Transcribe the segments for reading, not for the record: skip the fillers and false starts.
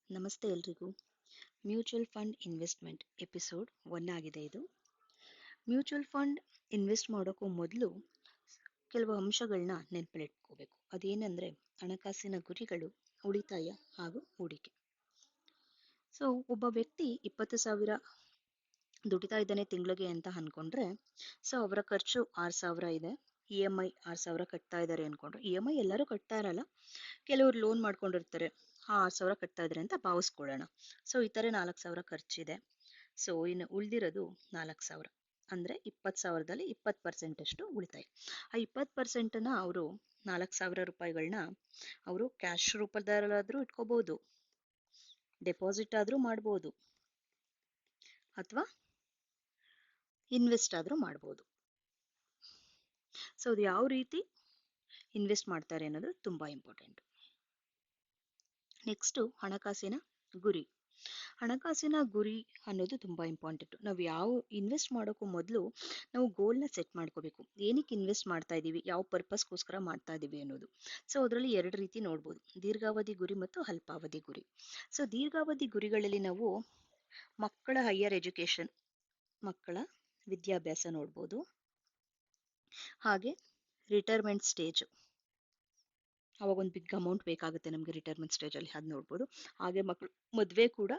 ನಮಸ್ತೆ ಎಲ್ರಿಗೂ. Mutual fund investment episode 1 ಆಗಿದೆ ಇದು. ಮ್ಯೂಚುವಲ್ ಫಂಡ್ ಇನ್ವೆಸ್ಟ್ ಮಾಡೋಕ್ಕೂ ಮೊದಲು ಕೆಲವು ಅಂಶಗಳನ್ನ ನೆನಪಿಟ್ಕೋಬೇಕು. ಅದೇನೆಂದರೆ ಹಣಕಾಸಿನ ಗುರಿಗಳು, ಉಳಿತಾಯ ಹಾಗೂ ಹೂಡಿಕೆ. ಸೊ ಒಬ್ಬ ವ್ಯಕ್ತಿ 20,000 ದುಡಿತಾ ಇದ್ದಾನೆ ತಿಂಗಳಿಗೆ ಅಂತ ಅನ್ಕೊಂಡ್ರೆ, ಸೊ ಅವರ ಖರ್ಚು 6,000 ಇದೆ, EMI 6,000 ಕಟ್ತಾ ಇದ್ದಾರೆ ಅನ್ಕೊಂಡ್ರೆ, EMI ಎಲ್ಲರೂ ಕಟ್ತಾ ಇರಲ್ಲ, ಕೆಲವರು ಲೋನ್ ಮಾಡ್ಕೊಂಡಿರ್ತಾರೆ, 6,000 ಕಟ್ತಾ ಇದ್ದಾರೆ ಅಂತ ಭಾವಿಸ್ಕೊಳ್ಳೋಣ. ಸೊ ಈ ಥರ 4,000 ಖರ್ಚಿದೆ. ಸೊ ಇನ್ನು ಉಳಿದಿರೋದು 4,000 ಅಂದರೆ 20,000ದಲ್ಲಿ 20% ಅಷ್ಟು ಉಳಿತಾಯ. ಆ 20%ನ ಅವರು 4,000 ರೂಪಾಯಿಗಳನ್ನ ಅವರು ಕ್ಯಾಶ್ ರೂಪದಲ್ಲಾದರೂ ಇಟ್ಕೋಬಹುದು, ಡೆಪಾಸಿಟ್ ಆದರೂ ಮಾಡ್ಬೋದು, ಅಥವಾ ಇನ್ವೆಸ್ಟ್ ಆದರೂ ಮಾಡ್ಬೋದು. ಸೊ ಅದು ಯಾವ ರೀತಿ ಇನ್ವೆಸ್ಟ್ ಮಾಡ್ತಾರೆ ಅನ್ನೋದು ತುಂಬ ಇಂಪಾರ್ಟೆಂಟ್. ನೆಕ್ಸ್ಟು ಹಣಕಾಸಿನ ಗುರಿ. ಹಣಕಾಸಿನ ಗುರಿ ಅನ್ನೋದು ತುಂಬ ಇಂಪಾರ್ಟೆಂಟ್. ನಾವು ಯಾವ ಇನ್ವೆಸ್ಟ್ ಮಾಡೋಕ್ಕೂ ಮೊದಲು ನಾವು ಗೋಲ್ನ ಸೆಟ್ ಮಾಡ್ಕೋಬೇಕು. ಏನಕ್ಕೆ ಇನ್ವೆಸ್ಟ್ ಮಾಡ್ತಾ ಇದ್ದೀವಿ, ಯಾವ ಪರ್ಪಸ್ಗೋಸ್ಕರ ಮಾಡ್ತಾ ಇದ್ದೀವಿ ಅನ್ನೋದು. ಸೊ ಅದರಲ್ಲಿ 2 ರೀತಿ ನೋಡ್ಬೋದು, ದೀರ್ಘಾವಧಿ ಗುರಿ ಮತ್ತು ಅಲ್ಪಾವಧಿ ಗುರಿ. ಸೊ ದೀರ್ಘಾವಧಿ ಗುರಿಗಳಲ್ಲಿ ನಾವು ಮಕ್ಕಳ ಹೈಯರ್ ಎಜುಕೇಷನ್, ಮಕ್ಕಳ ವಿದ್ಯಾಭ್ಯಾಸ ನೋಡ್ಬೋದು, ಹಾಗೆ ರಿಟೈರ್ಮೆಂಟ್ ಸ್ಟೇಜ್, ಅವಾಗ ಒಂದು ಬಿಗ್ ಅಮೌಂಟ್ ಬೇಕಾಗುತ್ತೆ ನಮಗೆ ರಿಟೈರ್ಮೆಂಟ್ ಸ್ಟೇಜಲ್ಲಿ, ಅದು ನೋಡ್ಬೋದು. ಹಾಗೆ ಮಕ್ಕಳು ಮದುವೆ ಕೂಡ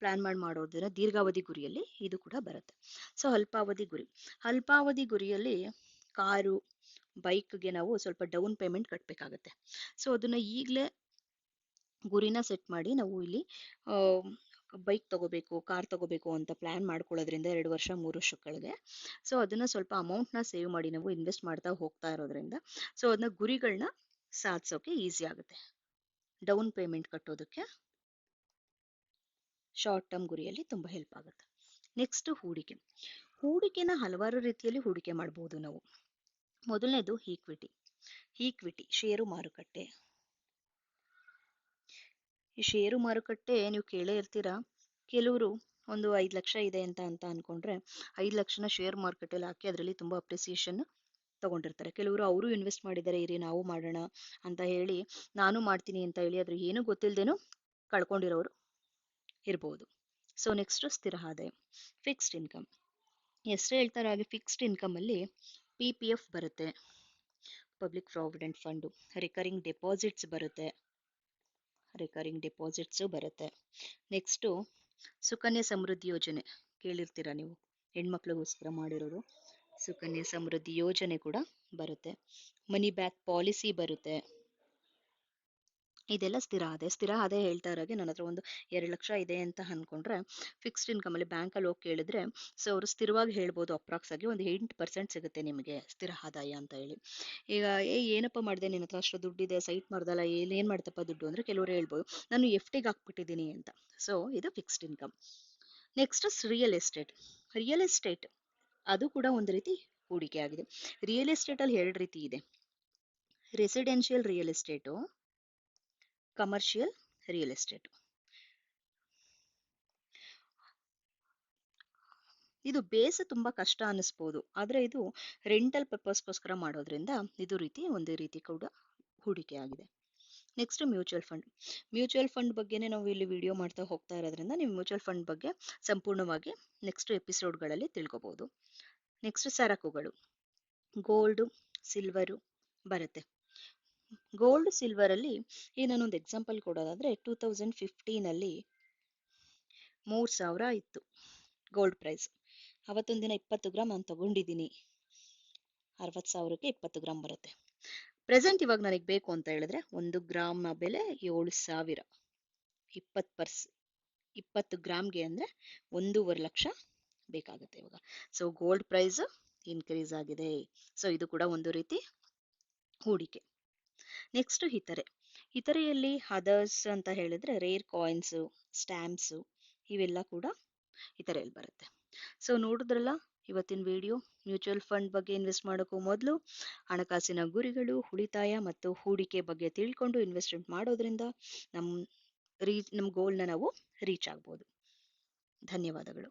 ಪ್ಲಾನ್ ಮಾಡೋದ್ರ ದೀರ್ಘಾವಧಿ ಗುರಿಯಲ್ಲಿ ಇದು ಕೂಡ ಬರುತ್ತೆ. ಸೊ ಅಲ್ಪಾವಧಿ ಗುರಿ. ಅಲ್ಪಾವಧಿ ಗುರಿಯಲ್ಲಿ ಕಾರು, ಬೈಕ್ಗೆ ನಾವು ಸ್ವಲ್ಪ ಡೌನ್ ಪೇಮೆಂಟ್ ಕಟ್ಟಬೇಕಾಗತ್ತೆ. ಸೊ ಅದನ್ನ ಈಗಲೇ ಗುರಿನ ಸೆಟ್ ಮಾಡಿ ನಾವು ಇಲ್ಲಿ ಬೈಕ್ ತಗೋಬೇಕು, ಕಾರ್ ತಗೋಬೇಕು ಅಂತ ಪ್ಲಾನ್ ಮಾಡ್ಕೊಳ್ಳೋದ್ರಿಂದ 2 ವರ್ಷ 3 ವರ್ಷಗಳಿಗೆ, ಸೊ ಅದನ್ನ ಸ್ವಲ್ಪ ಅಮೌಂಟ್ನ ಸೇವ್ ಮಾಡಿ ನಾವು ಇನ್ವೆಸ್ಟ್ ಮಾಡ್ತಾ ಹೋಗ್ತಾ ಇರೋದ್ರಿಂದ ಸೊ ಅದನ್ನ ಗುರಿಗಳನ್ನ ಸಾಧಿಸೋಕೆ ಈಸಿ ಆಗುತ್ತೆ. ಡೌನ್ ಪೇಮೆಂಟ್ ಕಟ್ಟೋದಕ್ಕೆ ಶಾರ್ಟ್ ಟರ್ಮ್ ಗುರಿಯಲ್ಲಿ ತುಂಬ ಹೆಲ್ಪ್ ಆಗುತ್ತೆ. ನೆಕ್ಸ್ಟ್ ಹೂಡಿಕೆ. ಹೂಡಿಕೆನ ಹಲವಾರು ರೀತಿಯಲ್ಲಿ ಹೂಡಿಕೆ ಮಾಡ್ಬೋದು ನಾವು. ಮೊದಲನೇದು ಈಕ್ವಿಟಿ, ಷೇರು ಮಾರುಕಟ್ಟೆ. ಈ ಷೇರು ಮಾರುಕಟ್ಟೆ ನೀವು ಕೇಳೇ ಇರ್ತೀರಾ. ಕೆಲವರು ಒಂದು 5 ಲಕ್ಷ ಇದೆ ಅಂತ ಅನ್ಕೊಂಡ್ರೆ 5 ಲಕ್ಷನ ಶೇರ್ ಮಾರ್ಕೆಟಲ್ಲಿ ಹಾಕಿ ಅದರಲ್ಲಿ ತುಂಬ ಅಪ್ರಿಸಿಯೇಷನ್ ತಗೊಂಡಿರ್ತಾರೆ. ಕೆಲವರು ಅವರು ಇನ್ವೆಸ್ಟ್ ಮಾಡಿದ್ದಾರೆ, ಇರಿ ನಾವು ಮಾಡೋಣ ಅಂತ ಹೇಳಿ, ನಾನು ಮಾಡ್ತೀನಿ ಅಂತ ಹೇಳಿ ಅದ್ರ ಏನು ಗೊತ್ತಿಲ್ಲದೇನೂ ಕಳ್ಕೊಂಡಿರೋರು ಇರ್ಬೋದು. ಸೊ ನೆಕ್ಸ್ಟ್ ಸ್ಥಿರ ಆದಾಯ, ಫಿಕ್ಸ್ಡ್ ಇನ್ಕಮ್. ಎಷ್ಟು ಹೇಳ್ತಾರೆ ಹಾಗೆ ಫಿಕ್ಸ್ಡ್ ಇನ್ಕಮ್ ಅಲ್ಲಿ PPF ಬರುತ್ತೆ, public provident fund, recurring deposits ಬರುತ್ತೆ, ನೆಕ್ಸ್ಟು ಸುಕನ್ಯಾ ಸಮೃದ್ಧಿ ಯೋಜನೆ ಕೇಳಿರ್ತೀರಾ ನೀವು, ಹೆಣ್ಮಕ್ಳಿಗೋಸ್ಕರ ಮಾಡಿರೋದು ಸುಕನ್ಯಾ ಸಮೃದ್ಧಿ ಯೋಜನೆ ಕೂಡ ಬರುತ್ತೆ, ಮನಿ ಬ್ಯಾಕ್ ಪಾಲಿಸಿ ಬರುತ್ತೆ. ಇದೆಲ್ಲ ಸ್ಥಿರ ಆದಾಯ. ಹೇಳ್ತಾ ಇರೋಗೆ ನನ್ನ ಹತ್ರ ಒಂದು 2 ಲಕ್ಷ ಇದೆ ಅಂತ ಅನ್ಕೊಂಡ್ರೆ ಫಿಕ್ಸ್ಡ್ ಇನ್ಕಮ್ ಅಲ್ಲಿ ಬ್ಯಾಂಕಲ್ಲಿ ಹೋಗಿ ಕೇಳಿದ್ರೆ ಸೊ ಅವರು ಸ್ಥಿರವಾಗಿ ಹೇಳ್ಬೋದು, ಅಪ್ರಾಕ್ಸ್ ಆಗಿ ಒಂದು 8% ಸಿಗುತ್ತೆ ನಿಮಗೆ ಸ್ಥಿರ ಆದಾಯ ಅಂತ ಹೇಳಿ. ಈಗ ಏನಪ್ಪ ಮಾಡಿದೆ, ನಿನ್ನ ಹತ್ರ ಅಷ್ಟು ದುಡ್ಡಿದೆ, ಸೈಟ್ ಮಾಡ್ದಲ್ಲ, ಏನ್ ಮಾಡ್ತಪ್ಪ ದುಡ್ಡು ಅಂದ್ರೆ ಕೆಲವರು ಹೇಳ್ಬೋದು ನಾನು FDಗೆ ಹಾಕ್ಬಿಟ್ಟಿದ್ದೀನಿ ಅಂತ. ಸೊ ಇದು fixed income. Next real estate ಅದು ಕೂಡ ಒಂದು ರೀತಿ ಹೂಡಿಕೆ ಆಗಿದೆ. ರಿಯಲ್ ಎಸ್ಟೇಟ್ ಅಲ್ಲಿ 2 ರೀತಿ ಇದೆ, residential real estate, commercial real estate. ಇದು ಬೇಸ್ ತುಂಬಾ ಕಷ್ಟ ಅನಿಸ್ಬೋದು, ಆದ್ರೆ ಇದು ರೆಂಟಲ್ ಪರ್ಪಸ್ಗೋಸ್ಕರ ಮಾಡೋದ್ರಿಂದ ಒಂದು ರೀತಿ ಕೂಡ ಹೂಡಿಕೆ ಆಗಿದೆ. ನೆಕ್ಸ್ಟ್ ಮ್ಯೂಚುವಲ್ ಫಂಡ್ ಬಗ್ಗೆನೇ ನಾವು ಇಲ್ಲಿ ವಿಡಿಯೋ ಮಾಡ್ತಾ ಹೋಗ್ತಾ ಇರೋದ್ರಿಂದ ನೀವು ಮ್ಯೂಚುವಲ್ ಫಂಡ್ ಬಗ್ಗೆ ಸಂಪೂರ್ಣವಾಗಿ ನೆಕ್ಸ್ಟ್ ಎಪಿಸೋಡ್ಗಳಲ್ಲಿ ತಿಳ್ಕೊಬಹುದು. ನೆಕ್ಸ್ಟ್ ಸರಕುಗಳು, ಗೋಲ್ಡ್, ಸಿಲ್ವರು ಬರುತ್ತೆ. ಗೋಲ್ಡ್, ಸಿಲ್ವರ್ ಅಲ್ಲಿ ಈಗ ನಾನೊಂದು ಎಕ್ಸಾಂಪಲ್ ಕೊಡೋದಾದ್ರೆ 2015 ಅಲ್ಲಿ 3,000 ಇತ್ತು ಗೋಲ್ಡ್ ಪ್ರೈಸ್. ಅವತ್ತೊಂದು ದಿನ 20 ಗ್ರಾಮ್ ನಾನು ತಗೊಂಡಿದ್ದೀನಿ, 60,000ಕ್ಕೆ 20 ಗ್ರಾಮ್ ಬರುತ್ತೆ. ಪ್ರೆಸೆಂಟ್ ಇವಾಗ ನನಗೆ ಬೇಕು ಅಂತ ಹೇಳಿದ್ರೆ 1 ಗ್ರಾಮ್ ಬೆಲೆ 7,000, 20 ಗ್ರಾಮ್ಗೆ ಅಂದ್ರೆ 1.5 ಲಕ್ಷ ಬೇಕಾಗುತ್ತೆ ಇವಾಗ. ಸೊ ಗೋಲ್ಡ್ ಪ್ರೈಸ್ ಇನ್ಕ್ರೀಸ್ ಆಗಿದೆ. ಸೊ ಇದು ಕೂಡ ಒಂದು ರೀತಿ ಹೂಡಿಕೆ. ನೆಕ್ಸ್ಟ್ ಇತರೆಯಲ್ಲಿ ಅದರ್ಸ್ ಅಂತ ಹೇಳಿದ್ರೆ ರೇರ್ ಕಾಯಿನ್ಸ್, ಸ್ಟ್ಯಾಂಪ್ಸ್, ಇವೆಲ್ಲ ಕೂಡ ಇತರೆಯಲ್ಲಿ ಬರುತ್ತೆ. ಸೊ ನೋಡಿದ್ರಲ್ಲ ಇವತ್ತಿನ ವಿಡಿಯೋ. ಮ್ಯೂಚುವಲ್ ಫಂಡ್ ಬಗ್ಗೆ ಇನ್ವೆಸ್ಟ್ ಮಾಡೋಕ್ಕೂ ಮೊದಲು ಹಣಕಾಸಿನ ಗುರಿಗಳು, ಉಳಿತಾಯ ಮತ್ತು ಹೂಡಿಕೆ ಬಗ್ಗೆ ತಿಳ್ಕೊಂಡು ಇನ್ವೆಸ್ಟ್ಮೆಂಟ್ ಮಾಡೋದ್ರಿಂದ ನಮ್ಮ ಗೋಲ್ನ ನಾವು ರೀಚ್ ಆಗ್ಬೋದು. ಧನ್ಯವಾದಗಳು.